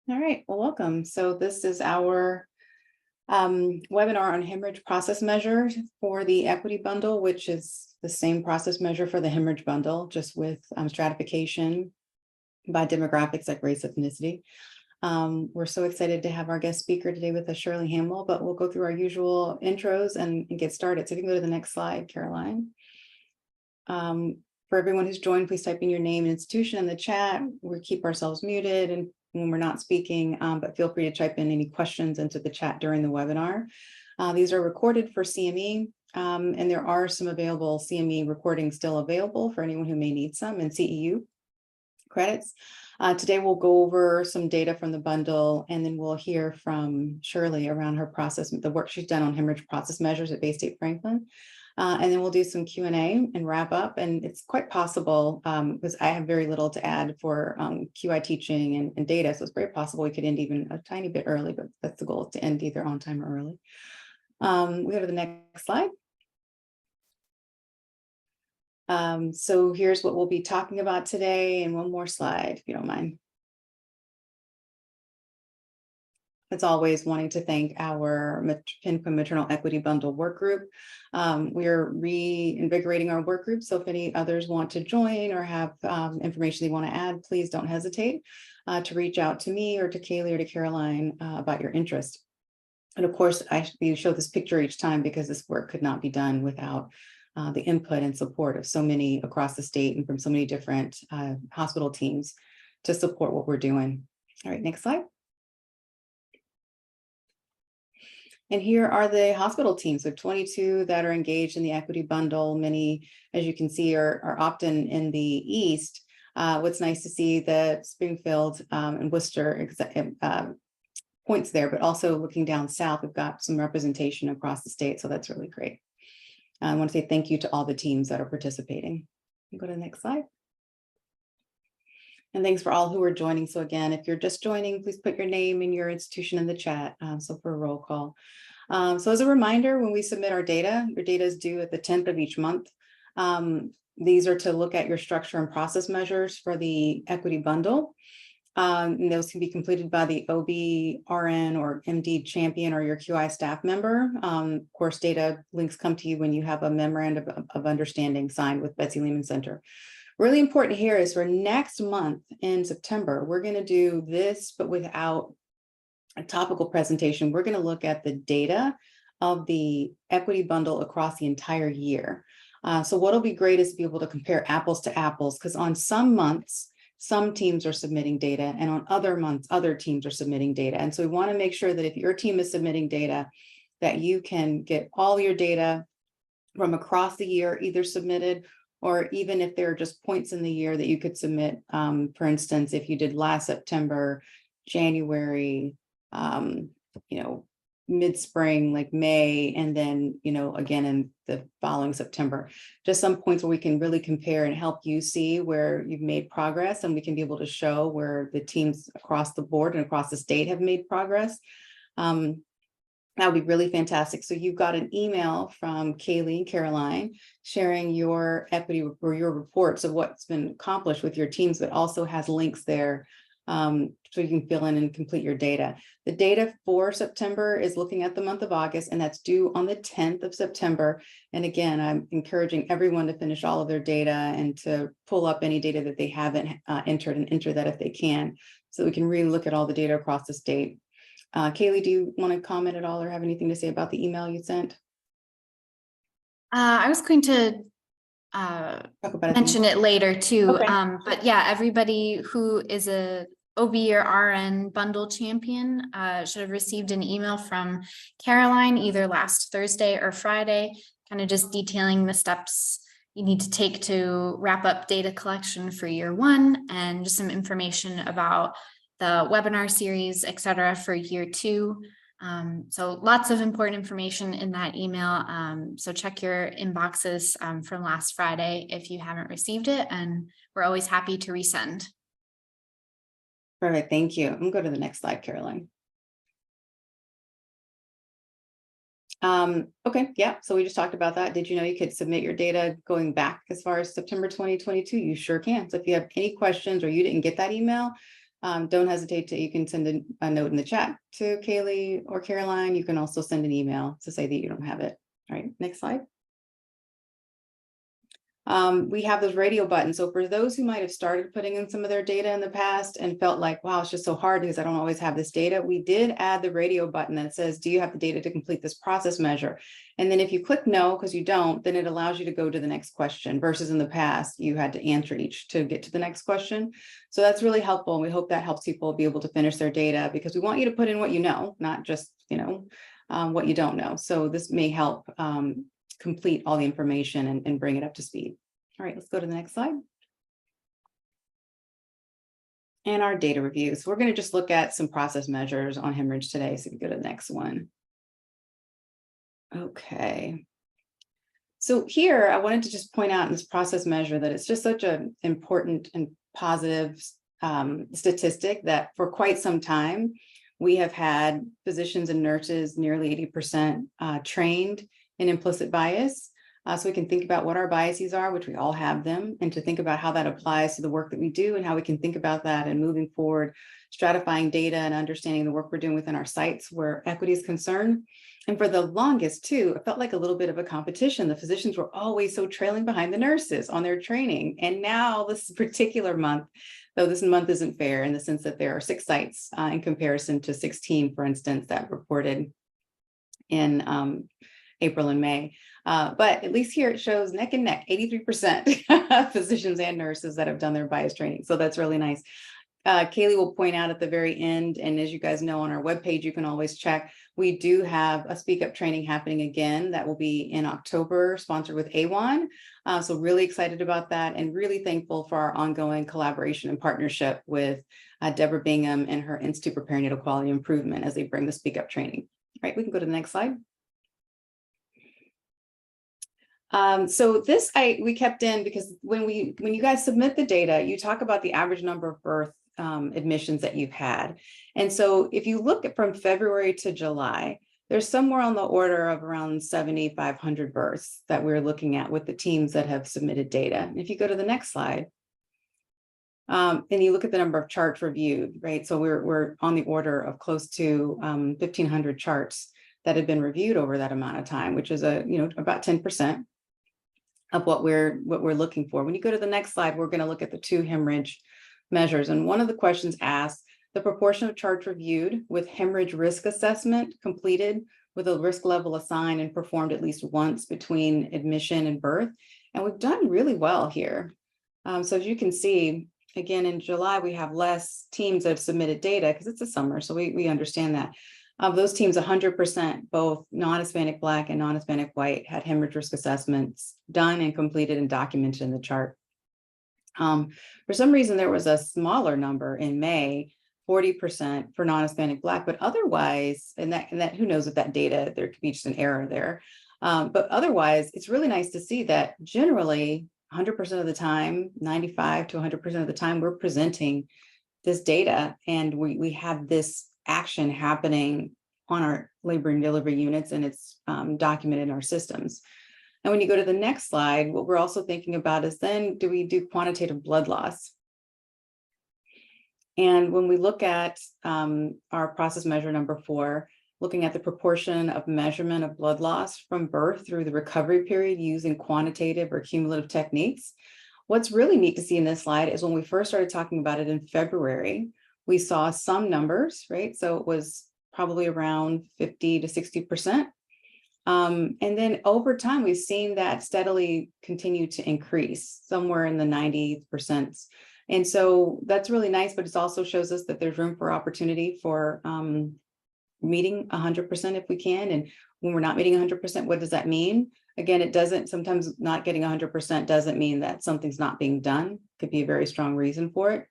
All right, well, welcome. So this is our webinar on hemorrhage process measures for the equity bundle, which is the same process measure for the hemorrhage bundle, just with stratification by demographics like race, ethnicity. We're so excited to have our guest speaker today with us, Shirley Hamill, but we'll go through our usual intros and get started. So if you can go to the next slide, Caroline. For everyone who's joined, please type in your name and institution in the chat. We keep ourselves muted and when we're not speaking, but feel free to type in any questions into the chat during the webinar. These are recorded for CME, and there are some available CME recordings still available for anyone who may need some, and CEU credits. Today we'll go over some data from the bundle, and then we'll hear from Shirley around her process, the work she's done on hemorrhage process measures at Baystate Franklin. And then we'll do some Q&A and wrap up. And it's quite possible, because I have very little to add for QI teaching and data. So it's very possible we could end even a tiny bit early, but that's the goal, is to end either on time or early. We go to the next slide. So here's what we'll be talking about today. And one more slide, if you don't mind. As always, wanting to thank our Pinpoint Maternal Equity Bundle work group. We are reinvigorating our work group. So if any others want to join or have information they want to add, please don't hesitate to reach out to me or to Kaylee or to Caroline about your interest. And of course, we show this picture each time because this work could not be done without the input and support of so many across the state and from so many different hospital teams to support what we're doing. All right, next slide. And here are the hospital teams. So 22 that are engaged in the equity bundle. Many, as you can see, are often in the East. What's nice to see that Springfield and Worcester points there, but also looking down south, we've got some representation across the state. So that's really great. I want to say thank you to all the teams that are participating. Go to the next slide. And thanks for all who are joining. So again, if you're just joining, please put your name and your institution in the chat. So for a roll call. So as a reminder, when we submit our data, your data is due at the 10th of each month. These are to look at your structure and process measures for the equity bundle. And those can be completed by the OB, RN, or MD champion or your QI staff member. Of course, data links come to you when you have a memorandum of understanding signed with Betsy Lehman Center. Really important here is for next month in September, we're going to do this, but without a topical presentation. We're going to look at the data of the equity bundle across the entire year. So what'll be great is to be able to compare apples to apples, because on some months, some teams are submitting data, and on other months, other teams are submitting data. And so we want to make sure that if your team is submitting data, that you can get all your data from across the year, either submitted, or even if there are just points in the year that you could submit. For instance, if you did last September, January, mid-spring, like May, and then, again, in the following September, just some points where we can really compare and help you see where you've made progress, and we can be able to show where the teams across the board and across the state have made progress. That would be really fantastic. So you've got an email from Kaylee and Caroline sharing your equity or your reports of what's been accomplished with your teams, but also has links there so you can fill in and complete your data. The data for September is looking at the month of August, and that's due on the 10th of September. And again, I'm encouraging everyone to finish all of their data and to pull up any data that they haven't entered and enter that if they can, so we can really look at all the data across the state. Kaylee, do you want to comment at all or have anything to say about the email you sent? I was going to mention it later too. Okay. But yeah, everybody who is a OB or RN bundle champion should have received an email from Caroline either last Thursday or Friday, kind of just detailing the steps you need to take to wrap up data collection for year one, and just some information about the webinar series, etc., for year two. So lots of important information in that email. So check your inboxes from last Friday if you haven't received it, and we're always happy to resend. Perfect, thank you. I'm gonna go to the next slide, Caroline. Okay, yeah, so we just talked about that. Did you know you could submit your data going back as far as September 2022? You sure can. So if you have any questions or you didn't get that email, Don't hesitate to, you can send a note in the chat to Kaylee or Caroline. You can also send an email to say that you don't have it. All right, next slide. We have those radio buttons. So for those who might have started putting in some of their data in the past and felt like, wow, it's just so hard because I don't always have this data, we did add the radio button that says, do you have the data to complete this process measure? And then if you click no, because you don't, then it allows you to go to the next question versus in the past, you had to answer each to get to the next question. So that's really helpful. And we hope that helps people be able to finish their data, because we want you to put in what you know, not just, what you don't know. So this may help complete all the information and bring it up to speed. All right, let's go to the next slide. And our data review. So we're going to just look at some process measures on hemorrhage today. So if you go to the next one. Okay. So here I wanted to just point out in this process measure that it's just such an important and positive statistic that for quite some time, we have had physicians and nurses nearly 80% trained in implicit bias. So we can think about what our biases are, which we all have them, and to think about how that applies to the work that we do and how we can think about that and moving forward, stratifying data and understanding the work we're doing within our sites where equity is concerned. And for the longest too, it felt like a little bit of a competition. The physicians were always so trailing behind the nurses on their training. And now this particular month, though this month isn't fair in the sense that there are 6 sites in comparison to 16, for instance, that reported in April and May. But at least here it shows neck and neck, 83% physicians and nurses that have done their bias training. So that's really nice. Kaylee will point out at the very end, and as you guys know on our webpage, you can always check. We do have a Speak Up training happening again that will be in October, sponsored with AWAN. So really excited about that and really thankful for our ongoing collaboration and partnership with Deborah Bingham and her Institute for Perinatal Quality Improvement as they bring the Speak Up training. All right, we can go to the next slide. So this we kept in because when you guys submit the data, you talk about the average number of birth admissions that you've had. And so if you look at from February to July, there's somewhere on the order of around 7,500 births that we're looking at with the teams that have submitted data. And if you go to the next slide, and you look at the number of charts reviewed, right? So we're on the order of close to 1,500 charts that have been reviewed over that amount of time, which is about 10% of what we're looking for. When you go to the next slide, we're going to look at the 2 hemorrhage measures. And one of the questions asks the proportion of charts reviewed with hemorrhage risk assessment completed with a risk level assigned and performed at least once between admission and birth. And we've done really well here. So as you can see, again, in July, we have less teams that have submitted data because it's a summer. So we understand that. Of those teams, 100%, both non-Hispanic Black and non-Hispanic White, had hemorrhage risk assessments done and completed and documented in the chart. For some reason, there was a smaller number in May, 40% for non-Hispanic Black, but otherwise, and that who knows if that data, there could be just an error there. But otherwise, it's really nice to see that generally 100% of the time, 95 to 100% of the time, we're presenting this data and we have this action happening on our labor and delivery units, and it's documented in our systems. And when you go to the next slide, what we're also thinking about is then do we do quantitative blood loss? And when we look at our process measure number 4, looking at the proportion of measurement of blood loss from birth through the recovery period using quantitative or cumulative techniques, what's really neat to see in this slide is when we first started talking about it in February, we saw some numbers, right? So it was probably around 50 to 60%. And then over time, we've seen that steadily continue to increase somewhere in the 90%. And so that's really nice, but it also shows us that there's room for opportunity for meeting 100% if we can. And when we're not meeting 100%, what does that mean? Again, it doesn't, sometimes not getting 100% doesn't mean that something's not being done. Could be a very strong reason for it.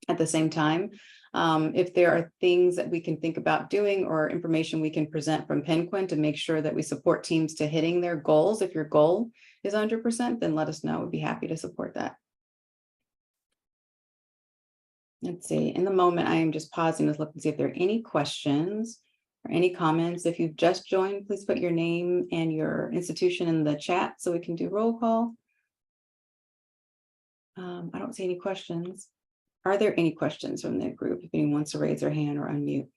At the same time, if there are things that we can think about doing or information we can present from Penquin to make sure that we support teams to hitting their goals, if your goal is 100%, then let us know. We'd be happy to support that. Let's see, in the moment, I am just pausing to look and see if there are any questions or any comments. If you've just joined, please put your name and your institution in the chat so we can do roll call. I don't see any questions. Are there any questions from the group? If anyone wants to raise their hand or unmute.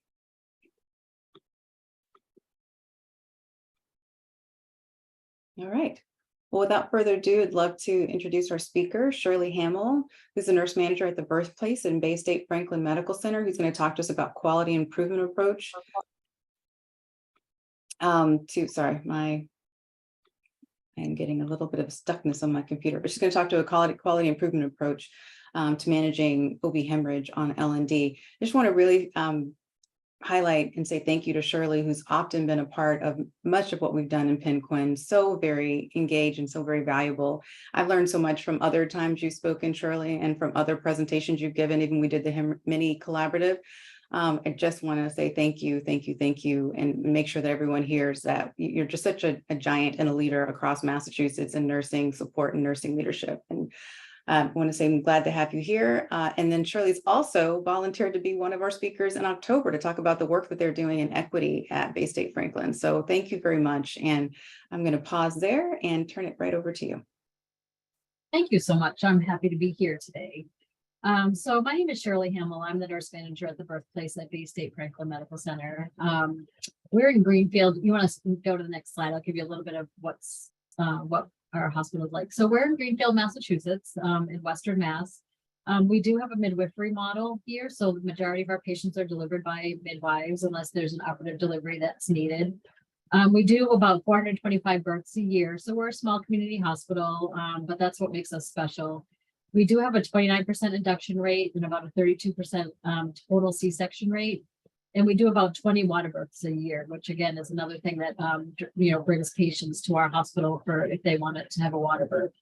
All right. Well, without further ado, I'd love to introduce our speaker, Shirley Hamill, who's a nurse manager at the Birthplace in Baystate Franklin Medical Center, who's going to talk to us about quality improvement approach. I'm getting a little bit of stuckness on my computer, but she's going to talk to a quality improvement approach to managing OB hemorrhage on L&D. I just want to really highlight and say thank you to Shirley, who's often been a part of much of what we've done in PennQuin, so very engaged and so very valuable. I've learned so much from other times you've spoken, Shirley, and from other presentations you've given, even we did the mini collaborative. I just want to say thank you, and make sure that everyone hears that you're just such a giant and a leader across Massachusetts in nursing support and nursing leadership. And I want to say I'm glad to have you here. And then Shirley's also volunteered to be one of our speakers in October to talk about the work that they're doing in equity at Baystate Franklin. So thank you very much. And I'm going to pause there and turn it right over to you. Thank you so much. I'm happy to be here today. So my name is Shirley Hamill. I'm the nurse manager at the Birthplace at Baystate Franklin Medical Center. We're in Greenfield. You want to go to the next slide? I'll give you a little bit of what our hospital is like. So we're in Greenfield, Massachusetts, in Western Mass. We do have a midwifery model here. So the majority of our patients are delivered by midwives unless there's an operative delivery that's needed. We do about 425 births a year. So we're a small community hospital, but that's what makes us special. We do have a 29% induction rate and about a 32% total C-section rate. And we do about 20 water births a year, which again is another thing that brings patients to our hospital for if they want to have a water birth.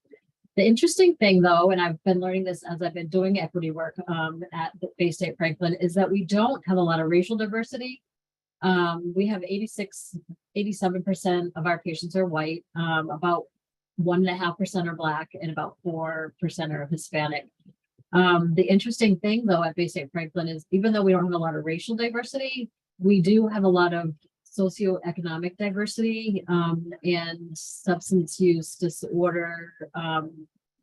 The interesting thing though, and I've been learning this as I've been doing equity work at the Baystate Franklin, is that we don't have a lot of racial diversity. We have 87% of our patients are white, about 1.5% are Black, and about 4% are Hispanic. The interesting thing though at Baystate Franklin is even though we don't have a lot of racial diversity, we do have a lot of socioeconomic diversity and substance use disorder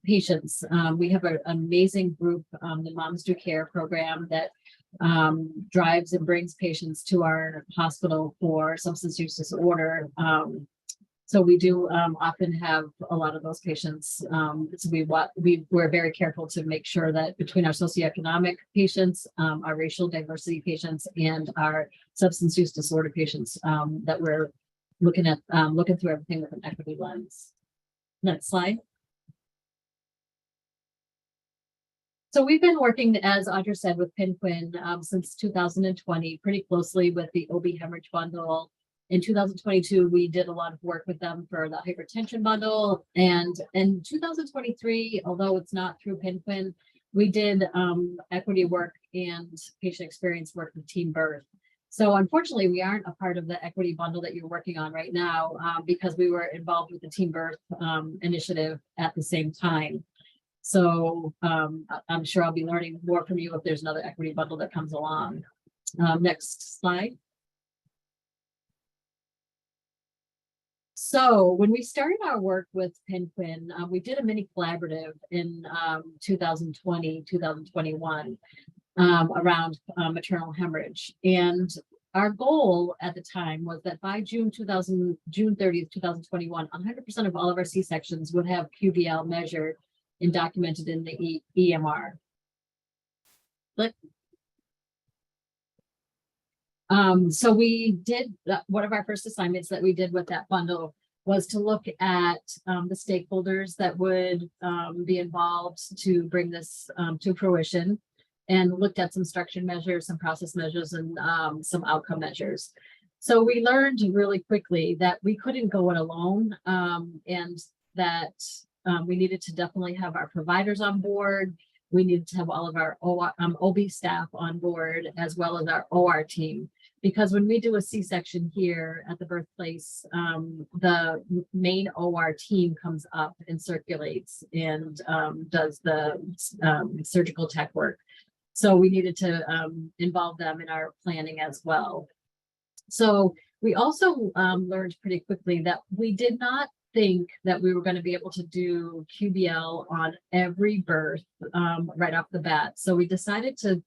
patients. We have an amazing group, the Moms Do Care program that drives and brings patients to our hospital for substance use disorder. So we do often have a lot of those patients. So we're very careful to make sure that between our socioeconomic patients, our racial diversity patients, and our substance use disorder patients, that we're looking through everything with an equity lens. Next slide. So we've been working, as Audra said, with PennQuin since 2020, pretty closely with the OB hemorrhage bundle. In 2022, we did a lot of work with them for the hypertension bundle. And in 2023, although it's not through PennQuin, we did equity work and patient experience work with Team Birth. So unfortunately, we aren't a part of the equity bundle that you're working on right now because we were involved with the Team Birth initiative at the same time. So I'm sure I'll be learning more from you if there's another equity bundle that comes along. Next slide. So when we started our work with PennQuin, we did a mini collaborative in 2020, 2021 around maternal hemorrhage. And our goal at the time was that by June 30th, 2021, 100% of all of our C-sections would have QBL measured and documented in the EMR. So we did one of our first assignments that we did with that bundle was to look at the stakeholders that would be involved to bring this to fruition, and looked at some structure measures, some process measures, and some outcome measures. So we learned really quickly that we couldn't go it alone, and that we needed to definitely have our providers on board. We needed to have all of our OB staff on board, as well as our OR team. Because when we do a C-section here at the Birthplace, the main OR team comes up and circulates and does the surgical tech work. So we needed to involve them in our planning as well. So we also learned pretty quickly that we did not think that we were going to be able to do QBL on every birth right off the bat. So we decided to,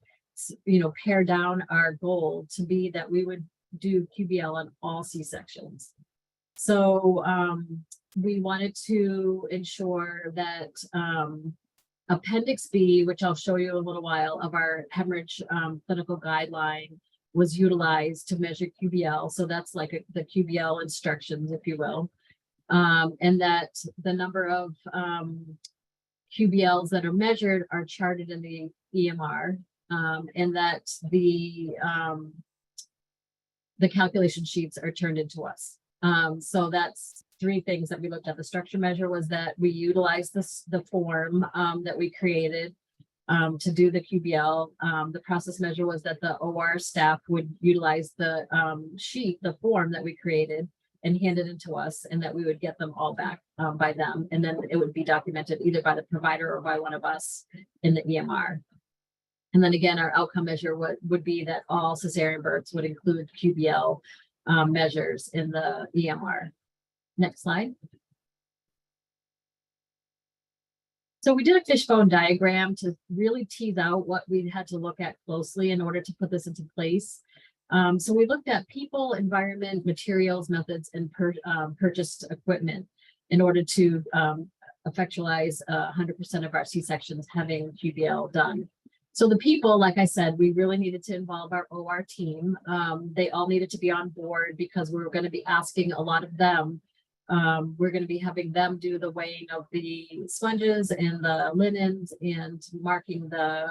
pare down our goal to be that we would do QBL on all C-sections. So we wanted to ensure that Appendix B, which I'll show you in a little while, of our hemorrhage clinical guideline was utilized to measure QBL. So that's like the QBL instructions, if you will. And that the number of QBLs that are measured are charted in the EMR, and that the calculation sheets are turned into us. So that's three things that we looked at. The structure measure was that we utilized the form that we created to do the QBL. The process measure was that the OR staff would utilize the sheet, the form that we created, and hand it into us, and that we would get them all back by them. And then it would be documented either by the provider or by one of us in the EMR. And then again, our outcome measure would be that all cesarean births would include QBL measures in the EMR. Next slide. So we did a fishbone diagram to really tease out what we had to look at closely in order to put this into place. So we looked at people, environment, materials, methods, and purchased equipment in order to effectualize 100% of our C-sections having QBL done. So the people, like I said, we really needed to involve our OR team. They all needed to be on board because we were going to be asking a lot of them. We're going to be having them do the weighing of the sponges and the linens and marking the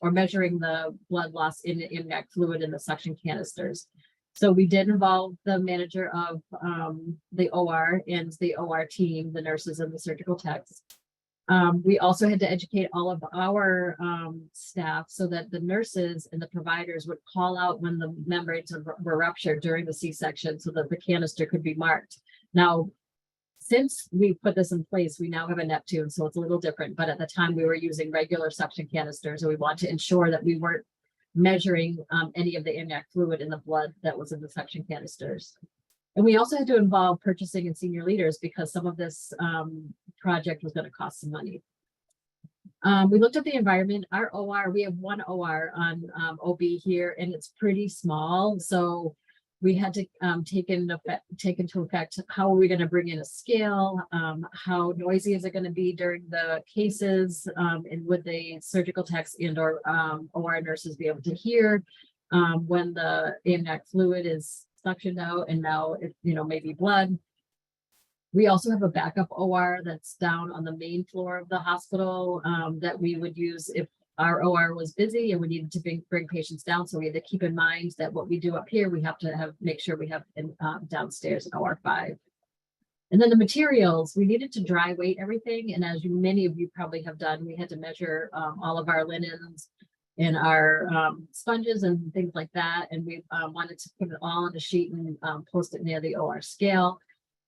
or measuring the blood loss in the iliac fluid in the suction canisters. So we did involve the manager of the OR and the OR team, the nurses and the surgical techs. We also had to educate all of our staff so that the nurses and the providers would call out when the membranes were ruptured during the C-section so that the canister could be marked. Now, since we put this in place, we now have a Neptune, so it's a little different. But at the time, we were using regular suction canisters, and we want to ensure that we weren't measuring any of the iliac fluid in the blood that was in the suction canisters. And we also had to involve purchasing and senior leaders because some of this project was going to cost some money. We looked at the environment. Our OR, we have one OR on OB here, and it's pretty small. So we had to take into effect how are we going to bring in a scale, how noisy is it going to be during the cases, and would the surgical techs and or OR nurses be able to hear when the iliac fluid is suctioned out and now it, maybe blood. We also have a backup OR that's down on the main floor of the hospital that we would use if our OR was busy and we needed to bring patients down. So we had to keep in mind that what we do up here, we have to make sure we have downstairs in OR 5. And then the materials, we needed to dry weight everything. And as many of you probably have done, we had to measure all of our linens and our sponges and things like that. And we wanted to put it all on a sheet and post it near the OR scale.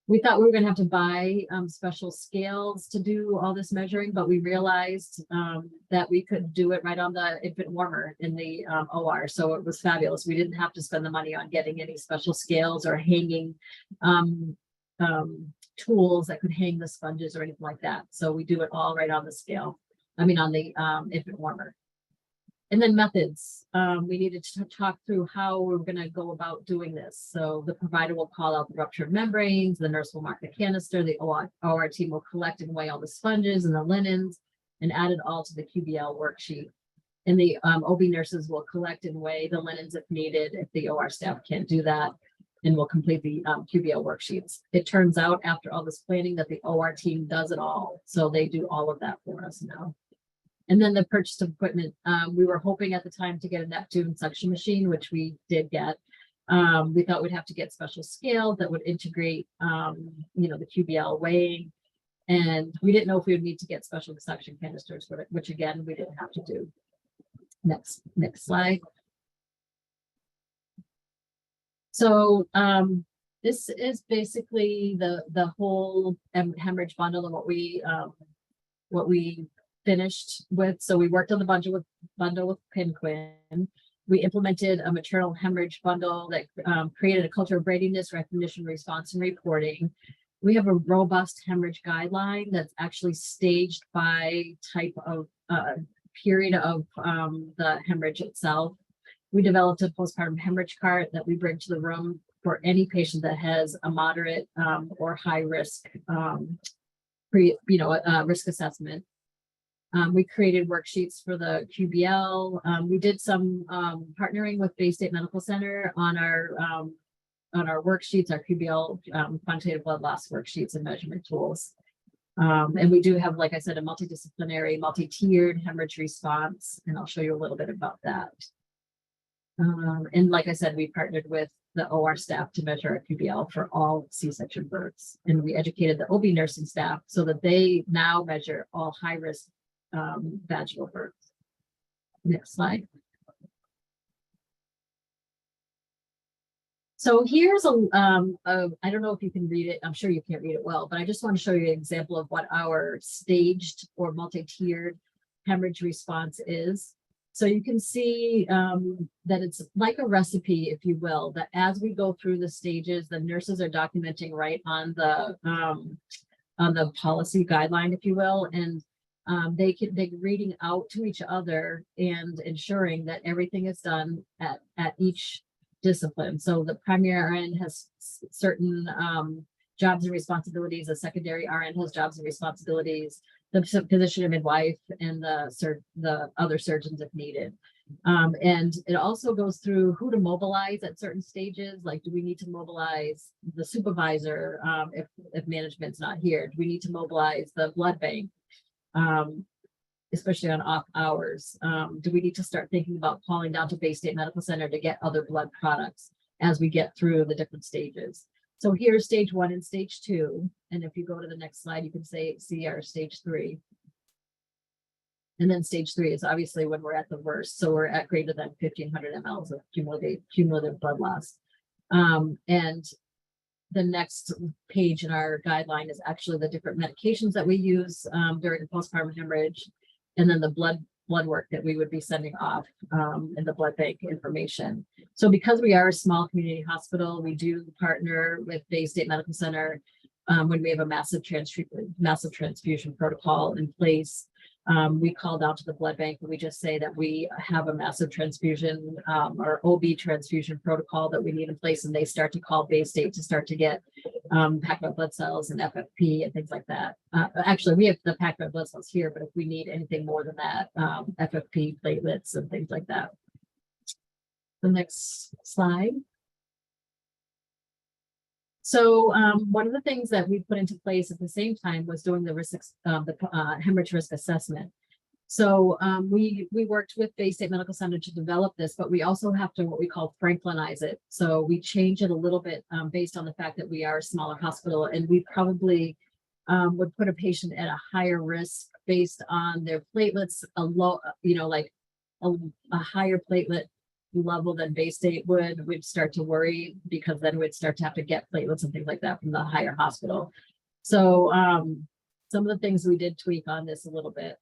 We thought we were going to have to buy special scales to do all this measuring, but we realized that we could do it right on the infant warmer in the OR. So it was fabulous. We didn't have to spend the money on getting any special scales or hanging tools that could hang the sponges or anything like that. So we do it all right on the scale. On the infant warmer. And then methods, we needed to talk through how we're going to go about doing this. So the provider will call out the ruptured membranes, the nurse will mark the canister, the OR team will collect and weigh all the sponges and the linens and add it all to the QBL worksheet. And the OB nurses will collect and weigh the linens if needed, if the OR staff can't do that, and will complete the QBL worksheets. It turns out after all this planning that the OR team does it all. So they do all of that for us now. And then the purchase of equipment, we were hoping at the time to get a Neptune suction machine, which we did get. We thought we'd have to get special scales that would integrate, the QBL weighing. And we didn't know if we would need to get special suction canisters, which again, we didn't have to do. Next slide. So this is basically the whole hemorrhage bundle of what we finished with. So we worked on the bundle with Pinquin. We implemented a maternal hemorrhage bundle that created a culture of readiness, recognition, response, and reporting. We have a robust hemorrhage guideline that's actually staged by type of period of the hemorrhage itself. We developed a postpartum hemorrhage cart that we bring to the room for any patient that has a moderate or high risk risk assessment. We created worksheets for the QBL. We did some partnering with Baystate Medical Center on our worksheets, our QBL quantitative blood loss worksheets and measurement tools. And we do have, like I said, a multidisciplinary, multi-tiered hemorrhage response, and I'll show you a little bit about that. And like I said, we partnered with the OR staff to measure our QBL for all C-section births. And we educated the OB nursing staff so that they now measure all high-risk vaginal births. Next slide. So here's I don't know if you can read it. I'm sure you can't read it well, but I just want to show you an example of what our staged or multi-tiered hemorrhage response is. So you can see that it's like a recipe, if you will, that as we go through the stages, the nurses are documenting right on the policy guideline, if you will, and they're reading out to each other and ensuring that everything is done at each discipline. So the primary RN has certain jobs and responsibilities. The secondary RN has jobs and responsibilities. The physician and midwife and the other surgeons if needed. And it also goes through who to mobilize at certain stages. Like, do we need to mobilize the supervisor if management's not here? Do we need to mobilize the blood bank, especially on off hours? Do we need to start thinking about calling down to Baystate Medical Center to get other blood products as we get through the different stages? So here's stage 1 and stage 2. And if you go to the next slide, you can see our stage 3. And then stage 3 is obviously when we're at the worst. So we're at greater than 1,500 mLs of cumulative blood loss. And the next page in our guideline is actually the different medications that we use during postpartum hemorrhage, and then the blood work that we would be sending off and the blood bank information. So because we are a small community hospital, we do partner with Baystate Medical Center when we have a massive transfusion protocol in place. We call down to the blood bank and we just say that we have a massive transfusion or OB transfusion protocol that we need in place, and they start to call Baystate to start to get packed red blood cells and FFP and things like that. Actually, we have the packed red blood cells here, but if we need anything more than that, FFP platelets and things like that. The next slide. So one of the things that we put into place at the same time was doing the hemorrhage risk assessment. So we worked with Baystate Medical Center to develop this, but we also have to what we call Franklinize it. So we change it a little bit based on the fact that we are a smaller hospital, and we probably would put a patient at a higher risk based on their platelets, a higher platelet level than Baystate we'd start to worry, because then we'd start to have to get platelets and things like that from the higher hospital. So some of the things we did tweak on this a little bit,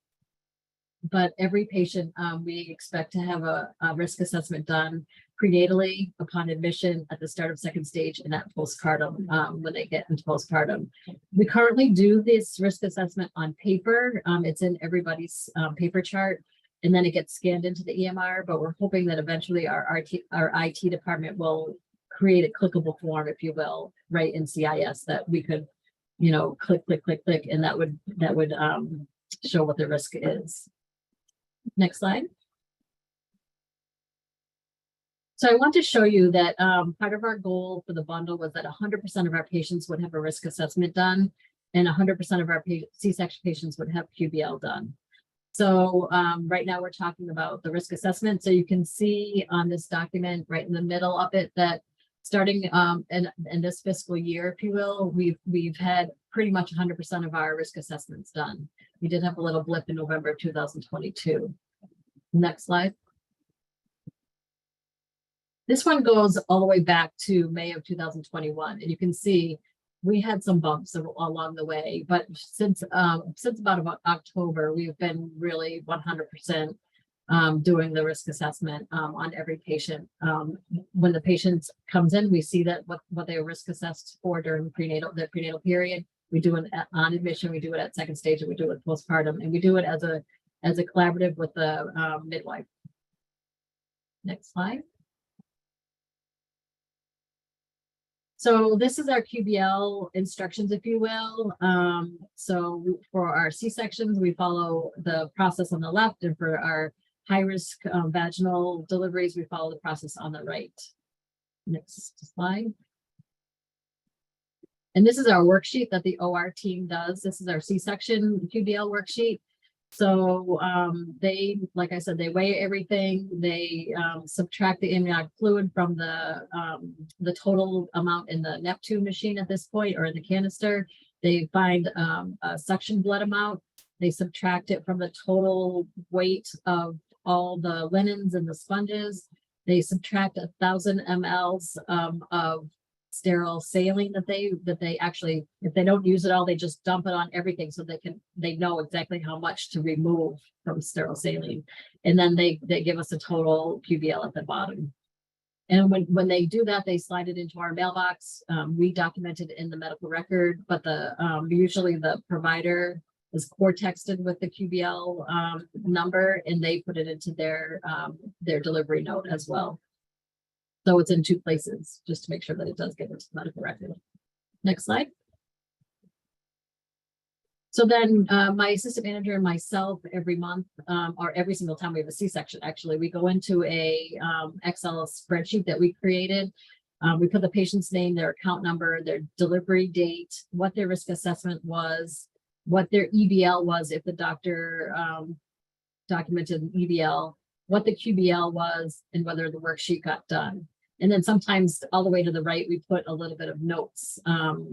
but every patient we expect to have a risk assessment done prenatally upon admission, at the start of second stage, and at postpartum when they get into postpartum. We currently do this risk assessment on paper. It's in everybody's paper chart, and then it gets scanned into the EMR, but we're hoping that eventually our IT department will create a clickable form, if you will, right in CIS that we could, click, and that would show what the risk is. Next slide. So I want to show you that part of our goal for the bundle was that 100% of our patients would have a risk assessment done, and 100% of our C-section patients would have QBL done. So right now we're talking about the risk assessment. So you can see on this document right in the middle of it that starting in this fiscal year, if you will, we've had pretty much 100% of our risk assessments done. We did have a little blip in November of 2022. Next slide. This one goes all the way back to May of 2021, and you can see we had some bumps along the way, but since about October, we've been really 100% doing the risk assessment on every patient. when the patient comes in, we see that what they were risk assessed for during the prenatal period. We do it on admission, we do it at second stage, and we do it postpartum, and we do it as a collaborative with the midwife. Next slide. So this is our QBL instructions, if you will. So for our C-sections, we follow the process on the left, and for our high-risk vaginal deliveries, we follow the process on the right. Next slide. And this is our worksheet that the OR team does. This is our C-section QBL worksheet. So they, like I said, they weigh everything. They subtract the amniotic fluid from the total amount in the Neptune machine at this point, or in the canister. They find a suction blood amount. They subtract it from the total weight of all the linens and the sponges. They subtract 1,000 mLs of sterile saline that they actually, if they don't use it all, they just dump it on everything, so they know exactly how much to remove from sterile saline. And then they give us a total QBL at the bottom. And when they do that, they slide it into our mailbox. We document it in the medical record, but usually the provider is core texted with the QBL number, and they put it into their delivery note as well. So it's in two places, just to make sure that it does get into the medical record. Next slide. So then my assistant manager and myself, every month, or every single time we have a C-section, actually, we go into a Excel spreadsheet that we created. We put the patient's name, their account number, their delivery date, what their risk assessment was, what their EBL was if the doctor documented an EBL, what the QBL was, and whether the worksheet got done. And then sometimes all the way to the right, we put a little bit of notes.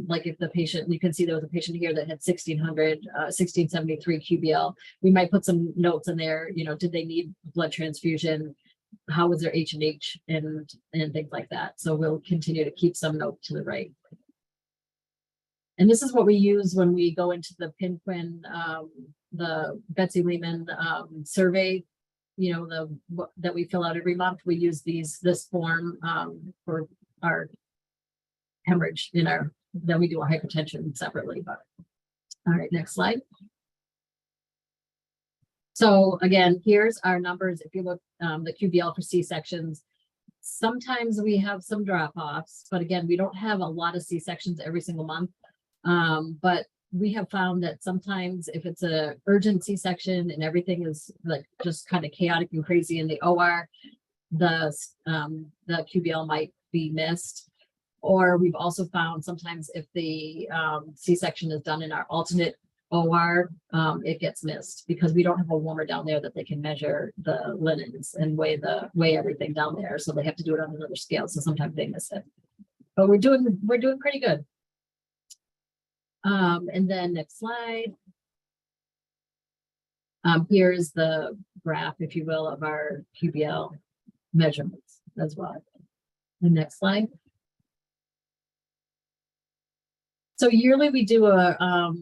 Like if the patient, you can see there was a patient here that had 1673 QBL. We might put some notes in there, did they need blood transfusion? How was their H&H and things like that. So we'll continue to keep some note to the right. And this is what we use when we go into the Pinquin, the Betsy Lehman survey, that we fill out every month. We use this form for our hemorrhage then we do our hypertension separately. But all right, next slide. So again, here's our numbers. If you look, the QBL for C-sections, sometimes we have some drop-offs, but again, we don't have a lot of C-sections every single month. But we have found that sometimes if it's a urgent C-section and everything is like just kind of chaotic and crazy in the OR, the QBL might be missed. Or we've also found sometimes if the C-section is done in our alternate OR, it gets missed because we don't have a warmer down there that they can measure the linens and weigh everything down there. So they have to do it on another scale. So sometimes they miss it. But we're doing pretty good. And then next slide. Here's the graph, if you will, of our QBL measurements as well. The next slide. So yearly we do a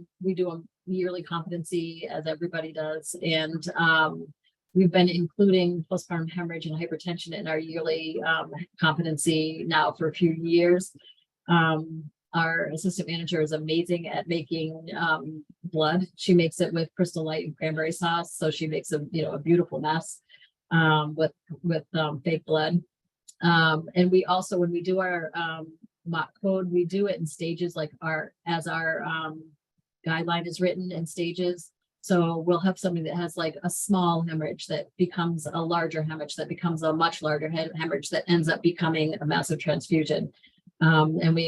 yearly competency, as everybody does, and we've been including postpartum hemorrhage and hypertension in our yearly competency now for a few years. Our assistant manager is amazing at making blood. She makes it with Crystal Light and cranberry sauce. So she makes a beautiful mess with fake blood. And we also, when we do our mock code, we do it in stages, like as our guideline is written in stages. So we'll have somebody that has like a small hemorrhage that becomes a larger hemorrhage, that becomes a much larger hemorrhage that ends up becoming a massive transfusion. And we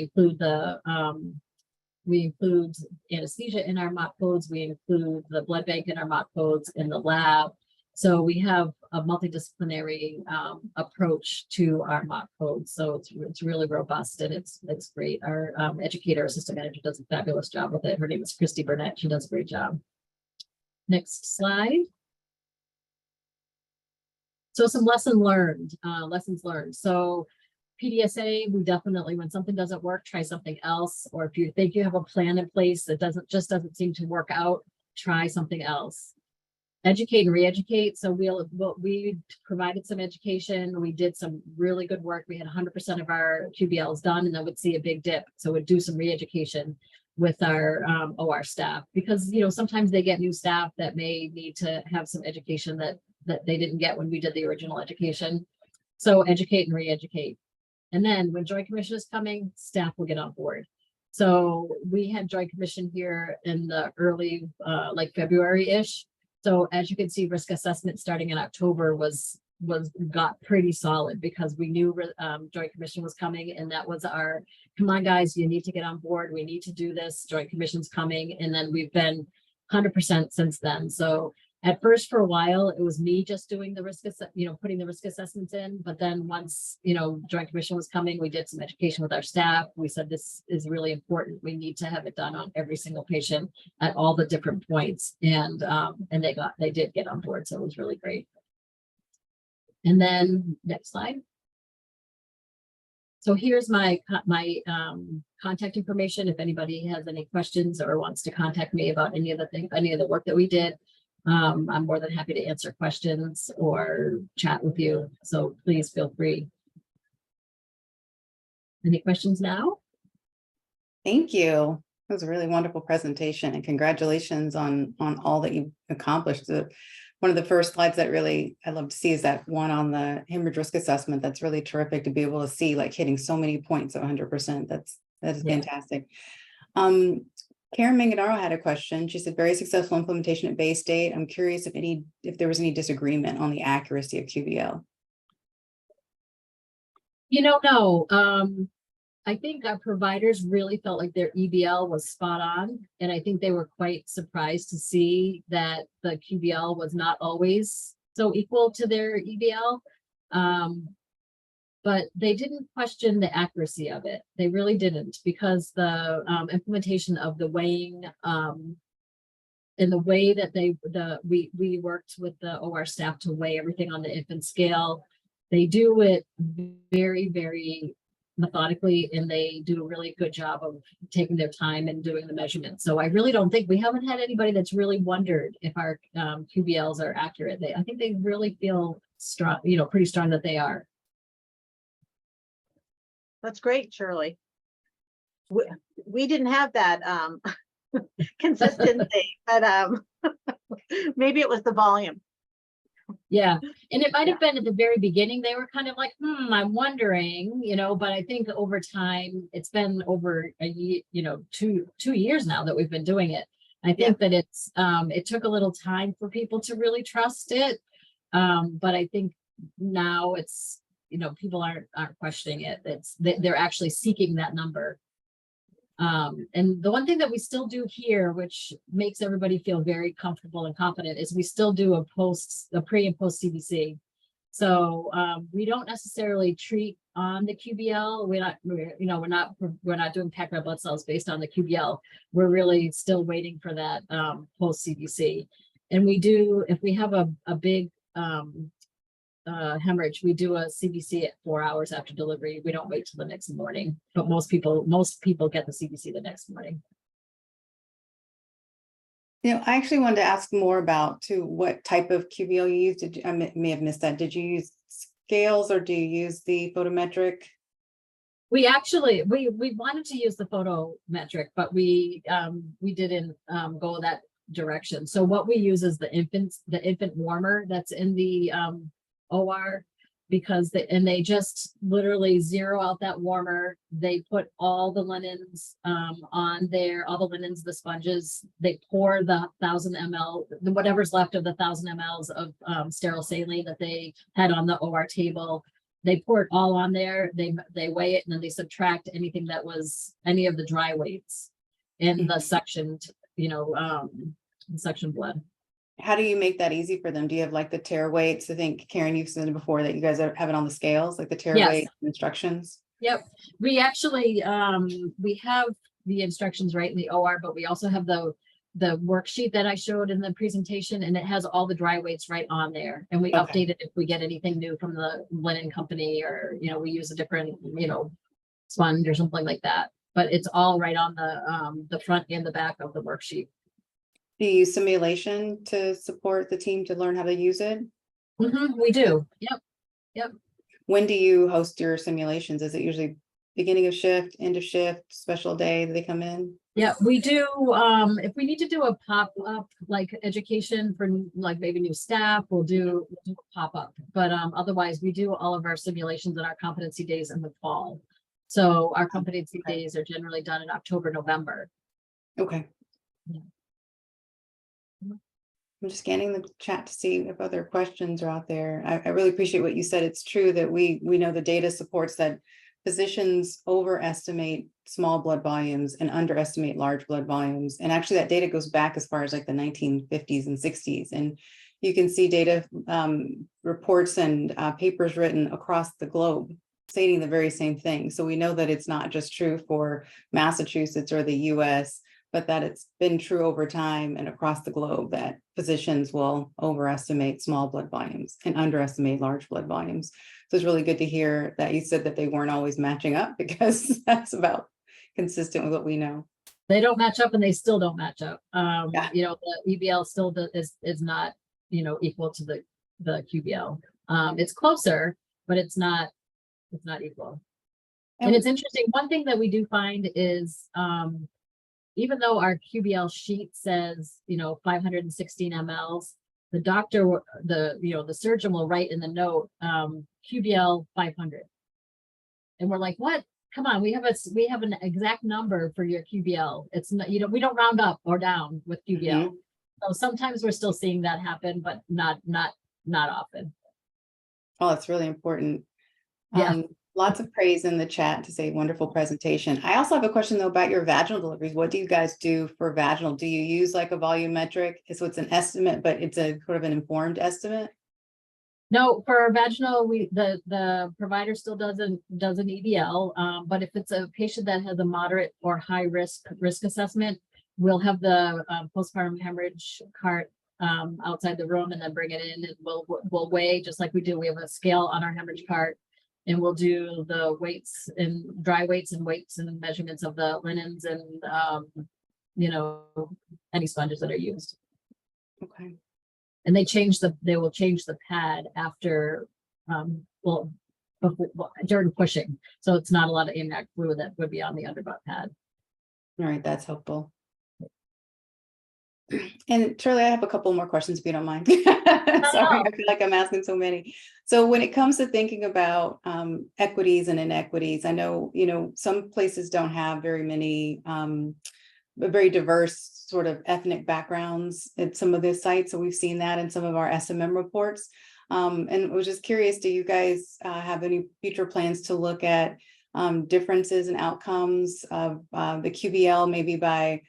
include anesthesia in our mock codes. We include the blood bank in our mock codes in the lab. So we have a multidisciplinary approach to our mock codes. So it's really robust and it's great. Our educator assistant manager does a fabulous job with it. Her name is Christy Burnett. She does a great job. Next slide. So some lessons learned. So PDSA, we definitely, when something doesn't work, try something else. Or if you think you have a plan in place that doesn't seem to work out, try something else. educate and re-educate. So we provided some education. We did some really good work. We had 100% of our QBLs done, and then we'd see a big dip. So we'd do some re-education with our OR staff, because, you know, sometimes they get new staff that may need to have some education that they didn't get when we did the original education. So educate and re-educate. And then when Joint Commission is coming, staff will get on board. So we had Joint Commission here in the early, like February-ish. So as you can see, risk assessment starting in October got pretty solid, because we knew Joint Commission was coming, and that was our, come on guys, you need to get on board. We need to do this. Joint Commission's coming. And then we've been 100% since then. So at first, for a while, it was me just doing the risk, putting the risk assessments in. But then once, Joint Commission was coming, we did some education with our staff. We said, this is really important. We need to have it done on every single patient at all the different points. And they did get on board. So it was really great. And then next slide. So here's my contact information. If anybody has any questions or wants to contact me about any of the work that we did, I'm more than happy to answer questions or chat with you. So please feel free. Any questions now? Thank you. That was a really wonderful presentation, and congratulations on all that you've accomplished. One of the first slides that really I love to see is that one on the hemorrhage risk assessment. That's really terrific to be able to see, like, hitting so many points at 100%. That is fantastic. Karen Manganaro had a question. She said, very successful implementation at Baystate. I'm curious if there was any disagreement on the accuracy of QBL. No. I think our providers really felt like their EBL was spot on. And I think they were quite surprised to see that the QBL was not always so equal to their EBL. But they didn't question the accuracy of it. They really didn't, because the implementation of the weighing and the way that we worked with the OR staff to weigh everything on the infant scale. They do it very, very methodically, and they do a really good job of taking their time and doing the measurements. So I really don't think we haven't had anybody that's really wondered if our QBLs are accurate. I think they really feel strong, pretty strong that they are. That's great, Shirley. We didn't have that consistency, but maybe it was the volume. Yeah, and it might have been at the very beginning. They were kind of like, I'm wondering, but I think over time, it's been over a year, 2 years now that we've been doing it. I think that it took a little time for people to really trust it. But I think now it's, people aren't questioning it. They're actually seeking that number. And the one thing that we still do here, which makes everybody feel very comfortable and confident, is we still do a pre and post CBC. So we don't necessarily treat on the QBL. We're not doing packed red blood cells based on the QBL. We're really still waiting for that post CBC. And we do, if we have a big hemorrhage, we do a CBC at 4 hours after delivery. We don't wait till the next morning, but most people get the CBC the next morning. I actually wanted to ask more about what type of QBL you used. I may have missed that. Did you use scales, or do you use the photometric? We actually we wanted to use the photometric, but we didn't go that direction. So what we use is the infant warmer that's in the OR, because they just literally zero out that warmer. They put all the linens on there, all the linens, the sponges. They pour the 1,000 ml, whatever's left of the 1,000 mLs of sterile saline that they had on the OR table. They pour it all on there. They weigh it, and then they subtract anything that was any of the dry weights in the sectioned, section blood. How do you make that easy for them? Do you have like the tear weights? I think, Karen, you've said before that you guys have it on the scales, like the tear weight instructions. Yep. We actually, we have the instructions right in the OR, but we also have the worksheet that I showed in the presentation, and it has all the dry weights right on there. And we update it if we get anything new from the linen company, or, we use a different, sponge or something like that. But it's all right on the front and the back of the worksheet. Do you use simulation to support the team to learn how to use it? We do. Yep. When do you host your simulations? Is it usually beginning of shift, end of shift, special day that they come in? Yeah, we do. If we need to do a pop-up like education for like maybe new staff, we'll do a pop-up. But otherwise we do all of our simulations and our competency days in the fall. So our competency days are generally done in October, November. Okay. Yeah. I'm just scanning the chat to see if other questions are out there. I really appreciate what you said. It's true that we know the data supports that physicians overestimate small blood volumes and underestimate large blood volumes. And actually that data goes back as far as like the 1950s and 60s. And you can see data reports and papers written across the globe stating the very same thing. So we know that it's not just true for Massachusetts or the US, but that it's been true over time and across the globe that physicians will overestimate small blood volumes and underestimate large blood volumes. So it's really good to hear that you said that they weren't always matching up, because that's about consistent with what we know. They don't match up and they still don't match up. Yeah. You know, the EBL still is not, you know, equal to the QBL. It's closer, but it's not equal. And it's interesting. One thing that we do find is, even though our QBL sheet says, you know, 516 mLs, the doctor, the surgeon will write in the note, QBL 500. And we're like, what? Come on, we have an exact number for your QBL. It's not, you know, we don't round up or down with QBL. So sometimes we're still seeing that happen, but not often. Oh, that's really important. Yeah. Lots of praise in the chat to say wonderful presentation. I also have a question though about your vaginal deliveries. What do you guys do for vaginal? Do you use like a volumetric? So it's an estimate, but it's a sort of an informed estimate? No, for our vaginal, the provider still does an EBL, but if it's a patient that has a moderate or high risk assessment, we'll have the postpartum hemorrhage cart outside the room and then bring it in, and we'll weigh just like we do. We have a scale on our hemorrhage cart. And we'll do the weights and dry weights and measurements of the linens and, you know, any sponges that are used. Okay. And they will change the pad after, during pushing. So it's not a lot of amniotic fluid that would be on the underbutt pad. All right, that's helpful. And Shirley, I have a couple more questions if you don't mind. Sorry, I feel like I'm asking so many. So when it comes to thinking about equities and inequities, I know, you know, some places don't have very many, very diverse sort of ethnic backgrounds at some of the sites. So we've seen that in some of our SMM reports. And I was just curious, do you guys have any future plans to look at differences in outcomes of the QBL, maybe by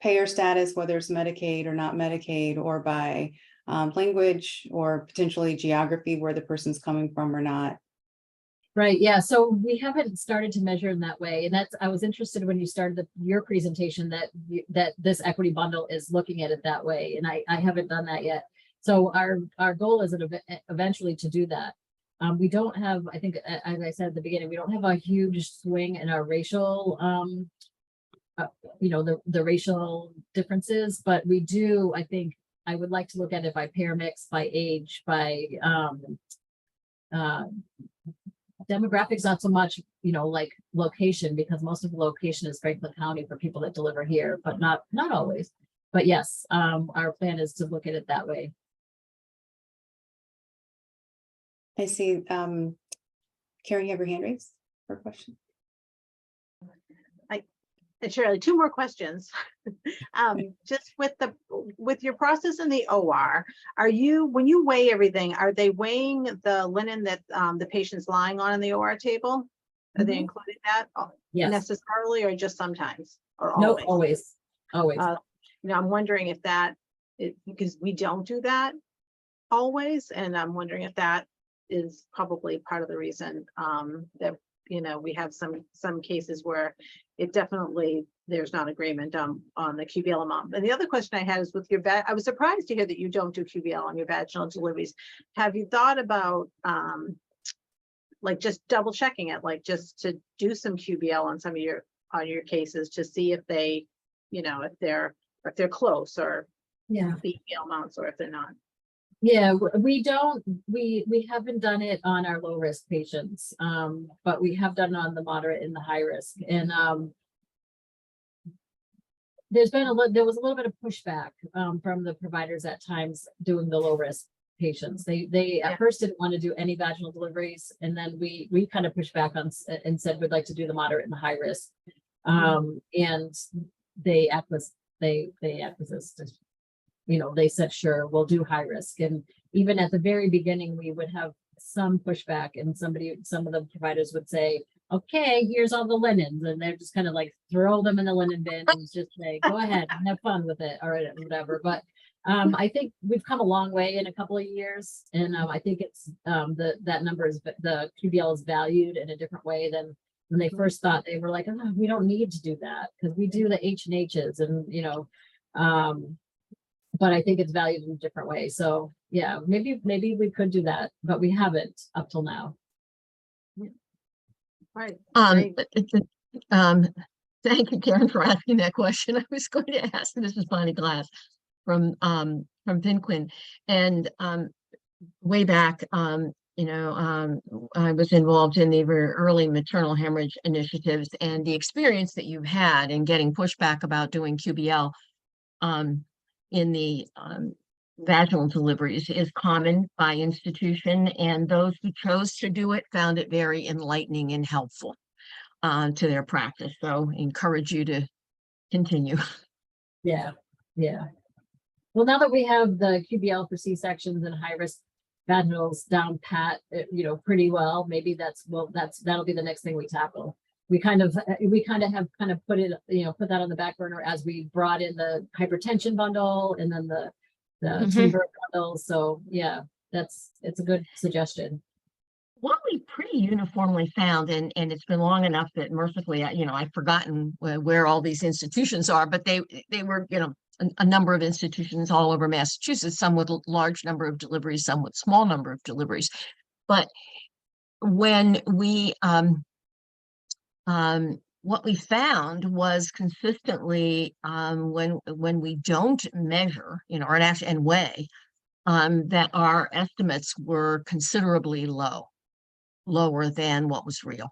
payer status, whether it's Medicaid or not Medicaid, or by language or potentially geography, where the person's coming from or not? Right. Yeah. So we haven't started to measure in that way. And I was interested when you started your presentation that this equity bundle is looking at it that way. And I haven't done that yet. So our goal is eventually to do that. We don't have, I think, as I said at the beginning, we don't have a huge swing in our racial, you know, the racial differences, but we do, I think, I would like to look at it by payer mix, by age, by demographics, not so much, you know, like location, because most of the location is Franklin County for people that deliver here, but not always. But yes, our plan is to look at it that way. I see. Karen, you have your hand raised for a question. And Shirley, two more questions. Just with your process in the OR, when you weigh everything, are they weighing the linen that the patient's lying on in the OR table? Are they including that necessarily, or just sometimes? Or always? No, always. You know, I'm wondering if that is because we don't do that always, and I'm wondering if that is probably part of the reason that, you know, we have some cases where it definitely, there's not agreement on the QBL amount. And the other question I had is with your I was surprised to hear that you don't do QBL on your vaginal deliveries. Have you thought about like just double checking it, like just to do some QBL on some of your cases to see if they, you know, if they're or if they're close, or Yeah. female mounts, or if they're not. Yeah, we haven't done it on our low risk patients, but we have done it on the moderate and the high risk. And there was a little bit of pushback from the providers at times doing the low risk patients. They at first didn't want to do any vaginal deliveries, and then we kind of pushed back on and said we'd like to do the moderate and the high risk. And they acquiesced. They said, sure, we'll do high risk. And even at the very beginning, we would have some pushback, and some of the providers would say, okay, here's all the linens. And they're just kind of like throw them in the linen bin and just say, go ahead and have fun with it or whatever. But I think we've come a long way in a couple of years. And I think it's that number is, the QBL is valued in a different way than when they first thought. They were like, oh, we don't need to do that because we do the H and H's, and but I think it's valued in a different way. So yeah, maybe we could do that, but we haven't up till now. Right. Thank you, Karen, for asking that question. I was going to ask, this is Bonnie Glass from Pinquin, and way back, I was involved in the very early maternal hemorrhage initiatives, and the experience that you've had in getting pushback about doing QBL in the vaginal deliveries is common by institution, and those who chose to do it found it very enlightening and helpful to their practice. So I encourage you to continue. Yeah. Well, now that we have the QBL for C-sections and high-risk vaginals down pat, pretty well, maybe that'll be the next thing we tackle. We kind of have put it, put that on the back burner as we brought in the hypertension bundle and then the teen birth bundle. So yeah, it's a good suggestion. What we pretty uniformly found, and it's been long enough that mercifully, I've forgotten where all these institutions are, but they were, a number of institutions all over Massachusetts, some with a large number of deliveries, some with small number of deliveries. But when we, what we found was consistently when we don't measure, and weigh, that our estimates were considerably lower than what was real.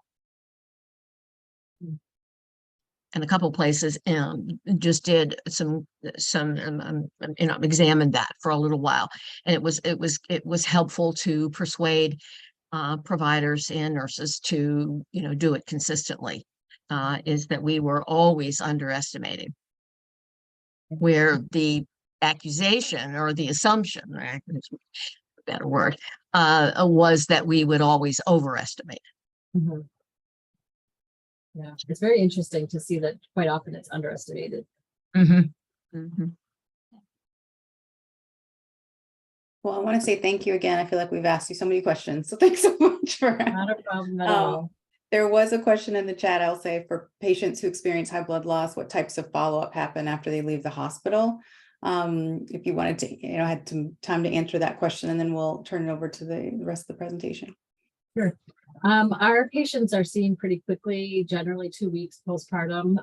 And a couple places just did some examined that for a little while, and it was helpful to persuade providers and nurses to do it consistently. Is that we were always underestimating, where the accusation or the assumption, right, is a better word, was that we would always overestimate. Yeah, it's very interesting to see that quite often it's underestimated. Well, I want to say thank you again. I feel like we've asked you so many questions, so thanks so much for Not a problem at all. There was a question in the chat, I'll say, for patients who experience high blood loss, what types of follow-up happen after they leave the hospital? If you wanted to, had some time to answer that question, and then we'll turn it over to the rest of the presentation. Sure. Our patients are seen pretty quickly, generally 2 weeks postpartum,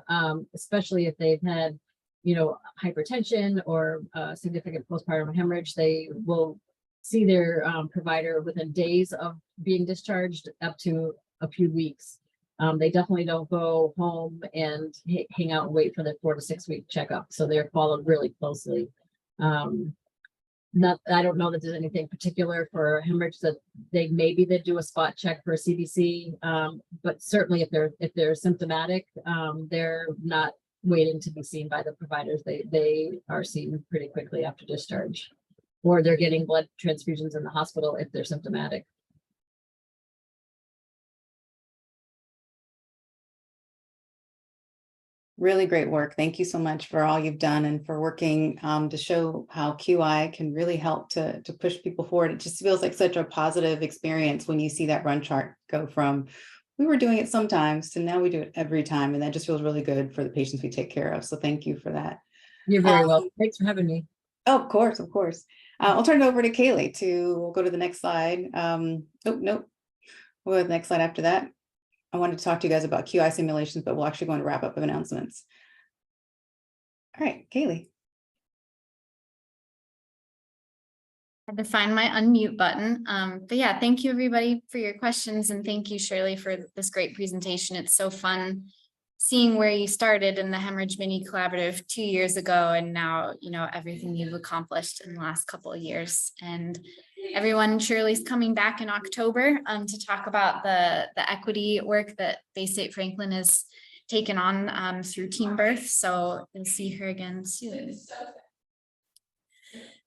especially if they've had, hypertension or significant postpartum hemorrhage. They will see their provider within days of being discharged up to a few weeks. They definitely don't go home and hang out and wait for the 4 to 6 week checkup. So they're followed really closely. I don't know that there's anything particular for hemorrhage that they do a spot check for a CBC, but certainly if they're symptomatic, they're not waiting to be seen by the providers. They are seen pretty quickly after discharge, or they're getting blood transfusions in the hospital if they're symptomatic. Really great work. Thank you so much for all you've done and for working to show how QI can really help to push people forward. It just feels like such a positive experience when you see that run chart go from we were doing it sometimes to now we do it every time. And that just feels really good for the patients we take care of. So thank you for that. You're very welcome. Thanks for having me. Oh, of course, of course. I'll turn it over to Kaylee we'll go to the next slide. Oh, nope. We'll go to the next slide after that. I wanted to talk to you guys about QI simulations, but we'll actually go into wrap up of announcements. All right, Kaylee. Had to find my unmute button. But yeah, thank you everybody for your questions, and thank you, Shirley, for this great presentation. It's so fun seeing where you started in the Hemorrhage Mini Collaborative 2 years ago, and now, you know, everything you've accomplished in the last couple of years. And everyone, Shirley's coming back in October to talk about the equity work that Baystate Franklin has taken on through Team Birth. So you'll see her again soon.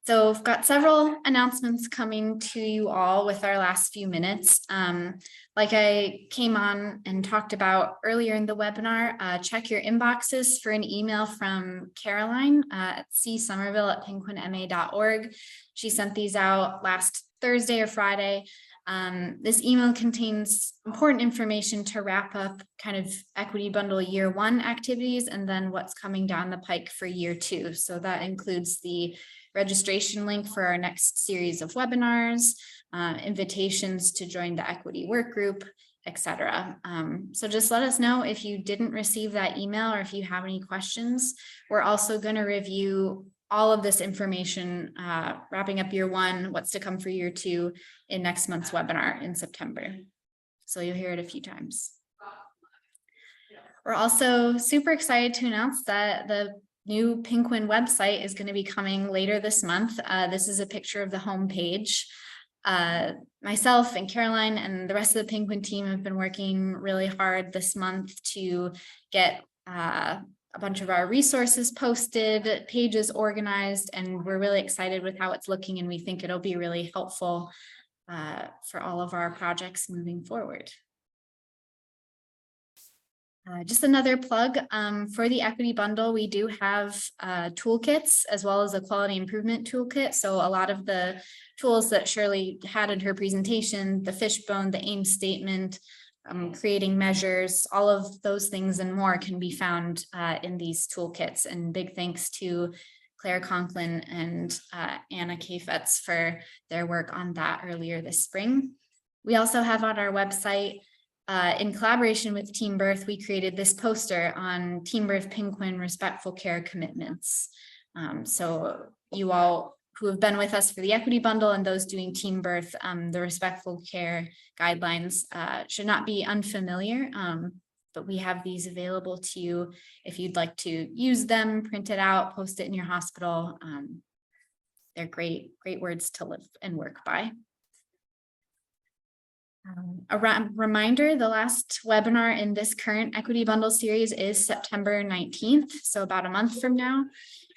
So I've got several announcements coming to you all with our last few minutes. Like I came on and talked about earlier in the webinar, check your inboxes for an email from Caroline at csomerville@penguinma.org. She sent these out last Thursday or Friday. This email contains important information to wrap up kind of equity bundle year 1 activities, and then what's coming down the pike for year 2. So that includes the registration link for our next series of webinars, invitations to join the equity work group, etc. So just let us know if you didn't receive that email or if you have any questions. We're also going to review all of this information, wrapping up year 1, what's to come for year 2 in next month's webinar in September. So you'll hear it a few times. We're also super excited to announce that the new Penguin website is going to be coming later this month. This is a picture of the homepage. Myself and Caroline and the rest of the Penguin team have been working really hard this month to get a bunch of our resources posted, pages organized, and we're really excited with how it's looking, and we think it'll be really helpful for all of our projects moving forward. Just another plug for the equity bundle. We do have toolkits as well as a quality improvement toolkit. So a lot of the tools that Shirley had in her presentation, the fishbone, the aim statement, creating measures, all of those things and more can be found in these toolkits. And big thanks to Claire Conklin and Anna Kafetz for their work on that earlier this spring. We also have on our website, in collaboration with Team Birth, we created this poster on Team Birth Penguin respectful care commitments. So you all who have been with us for the equity bundle and those doing Team Birth, the respectful care guidelines should not be unfamiliar, but we have these available to you if you'd like to use them, print it out, post it in your hospital. They're great words to live and work by. A reminder, the last webinar in this current equity bundle series is September 19th, so about a month from now.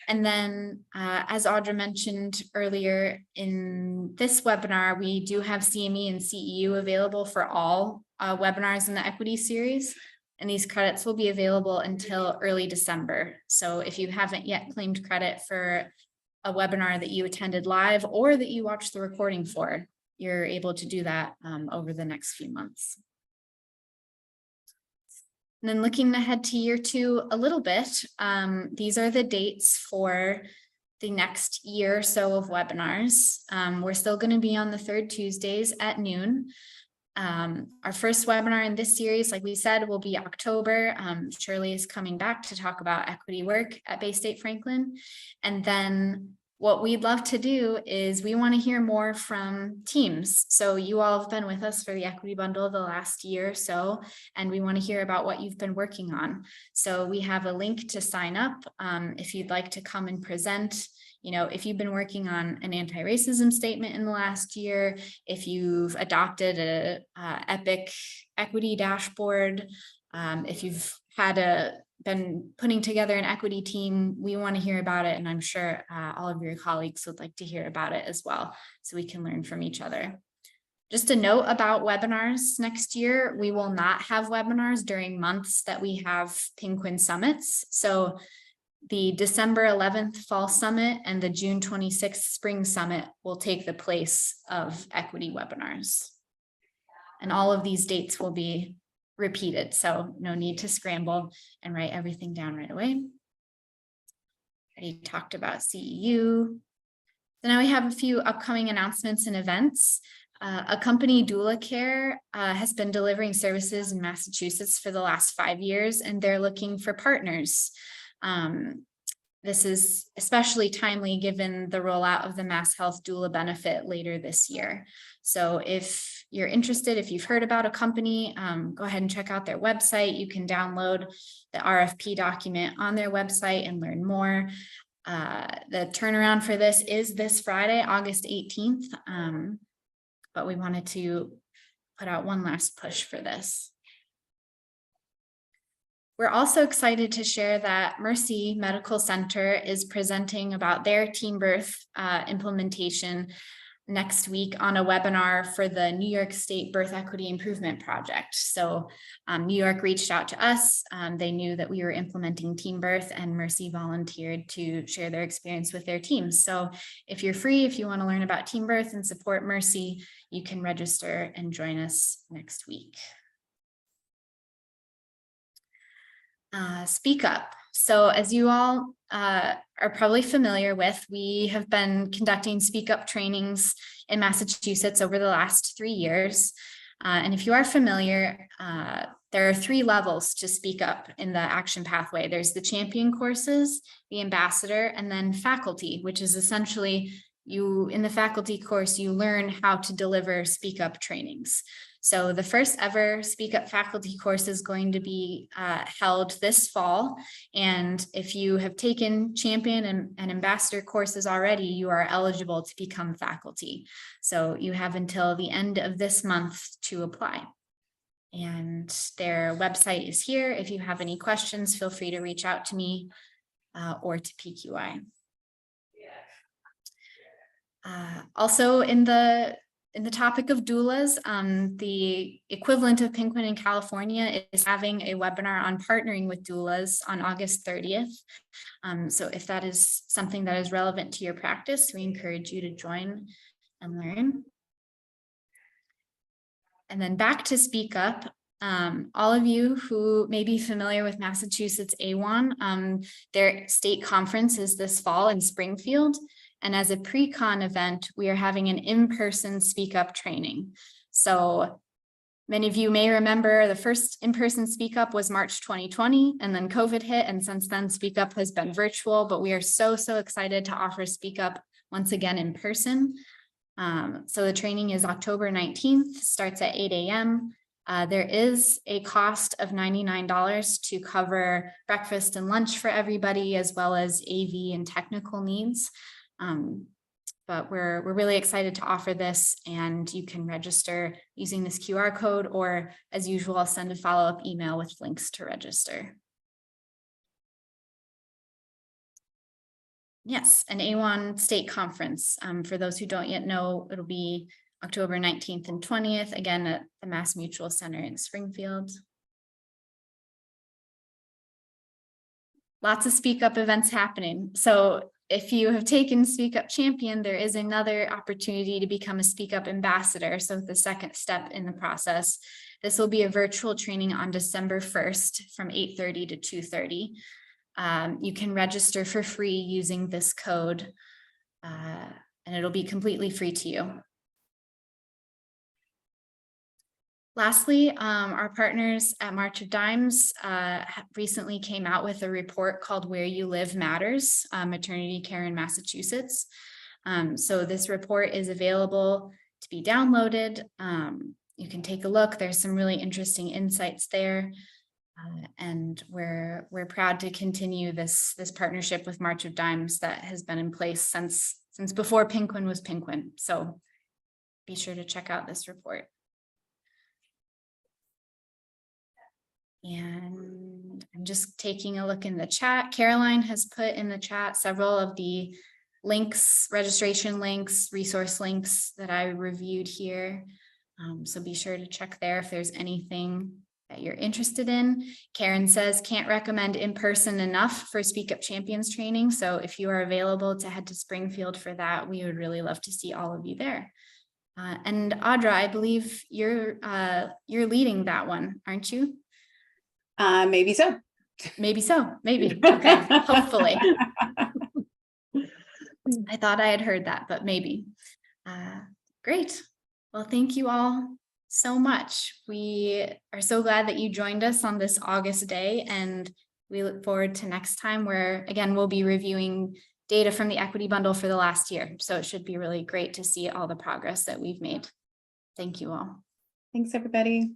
And then as Audra mentioned earlier in this webinar, we do have CME and CEU available for all webinars in the equity series. And these credits will be available until early December. So if you haven't yet claimed credit for a webinar that you attended live or that you watched the recording for, you're able to do that over the next few months. And then looking ahead to year 2 a little bit, these are the dates for the next year or so of webinars. We're still going to be on the 3rd Tuesdays at noon. Our first webinar in this series, like we said, will be October. Shirley is coming back to talk about equity work at Baystate Franklin. And then what we'd love to do is we want to hear more from teams. So you all have been with us for the equity bundle the last year or so, and we want to hear about what you've been working on. So we have a link to sign up if you'd like to come and present. You know, if you've been working on an anti-racism statement in the last year, if you've adopted a EPIC equity dashboard, if you've had been putting together an equity team, we want to hear about it. And I'm sure all of your colleagues would like to hear about it as well, so we can learn from each other. Just a note about webinars next year, we will not have webinars during months that we have Penguin summits. So the December 11th Fall Summit and the June 26th Spring Summit will take the place of equity webinars. And all of these dates will be repeated, so no need to scramble and write everything down right away. Already talked about CEU. So now we have a few upcoming announcements and events. A company, Doula Care, has been delivering services in Massachusetts for the last 5 years, and they're looking for partners. this is especially timely given the rollout of the Mass Health Doula benefit later this year. So if you're interested, if you've heard about a company, go ahead and check out their website. You can download the RFP document on their website and learn more. The turnaround for this is this Friday, August 18th. But we wanted to put out one last push for this. We're also excited to share that Mercy Medical Center is presenting about their teen birth implementation next week on a webinar for the New York State Birth Equity Improvement Project. So New York reached out to us. They knew that we were implementing teen birth, and Mercy volunteered to share their experience with their teams. So if you're free, if you want to learn about teen birth and support Mercy, you can register and join us next week. Speak Up. So as you all are probably familiar with, we have been conducting Speak Up trainings in Massachusetts over the last 3 years. And if you are familiar, there are 3 levels to Speak Up in the action pathway. There's the champion courses, the ambassador, and then faculty, which is essentially in the faculty course, you learn how to deliver Speak Up trainings. So the first ever Speak Up faculty course is going to be held this fall. And if you have taken champion and ambassador courses already, you are eligible to become faculty. So you have until the end of this month to apply. And their website is here. If you have any questions, feel free to reach out to me or to PQI. Also in the topic of doulas, the equivalent of Penguin in California is having a webinar on partnering with doulas on August 30th. So if that is something that is relevant to your practice, we encourage you to join and learn. And then back to Speak Up. All of you who may be familiar with Massachusetts AWHONN, their state conference is this fall in Springfield. And as a pre-con event, we are having an in-person Speak Up training. So many of you may remember the first in-person Speak Up was March 2020, and then COVID hit. And since then, Speak Up has been virtual, but we are so excited to offer Speak Up once again in person. So the training is October 19th, starts at 8 a.m. There is a cost of $99 to cover breakfast and lunch for everybody, as well as AV and technical needs. But we're really excited to offer this, and you can register using this QR code, or as usual, I'll send a follow-up email with links to register. Yes, an AWHONN state conference. For those who don't yet know, it'll be October 19th and 20th, again at the Mass Mutual Center in Springfield. Lots of Speak Up events happening. So if you have taken Speak Up Champion, there is another opportunity to become a Speak Up Ambassador. So the second step in the process. This will be a virtual training on December 1st from 8:30 to 2:30. You can register for free using this code, and it'll be completely free to you. Lastly, our partners at March of Dimes recently came out with a report called Where You Live Matters, Maternity Care in Massachusetts. So this report is available to be downloaded. You can take a look. There's some really interesting insights there. And we're proud to continue this partnership with March of Dimes that has been in place since before Penguin was Penguin. So be sure to check out this report. And I'm just taking a look in the chat. Caroline has put in the chat several of the links, registration links, resource links that I reviewed here. So be sure to check there if there's anything that you're interested in. Karen says, can't recommend in person enough for Speak Up Champions training. So if you are available to head to Springfield for that, we would really love to see all of you there. And Audra, I believe you're leading that one, aren't you? Maybe so. Maybe so. Maybe. Okay. Hopefully. I thought I had heard that, but maybe. Great. Well, thank you all so much. We are so glad that you joined us on this August day, and we look forward to next time where, again, we'll be reviewing data from the equity bundle for the last year. So it should be really great to see all the progress that we've made. Thank you all. Thanks, everybody.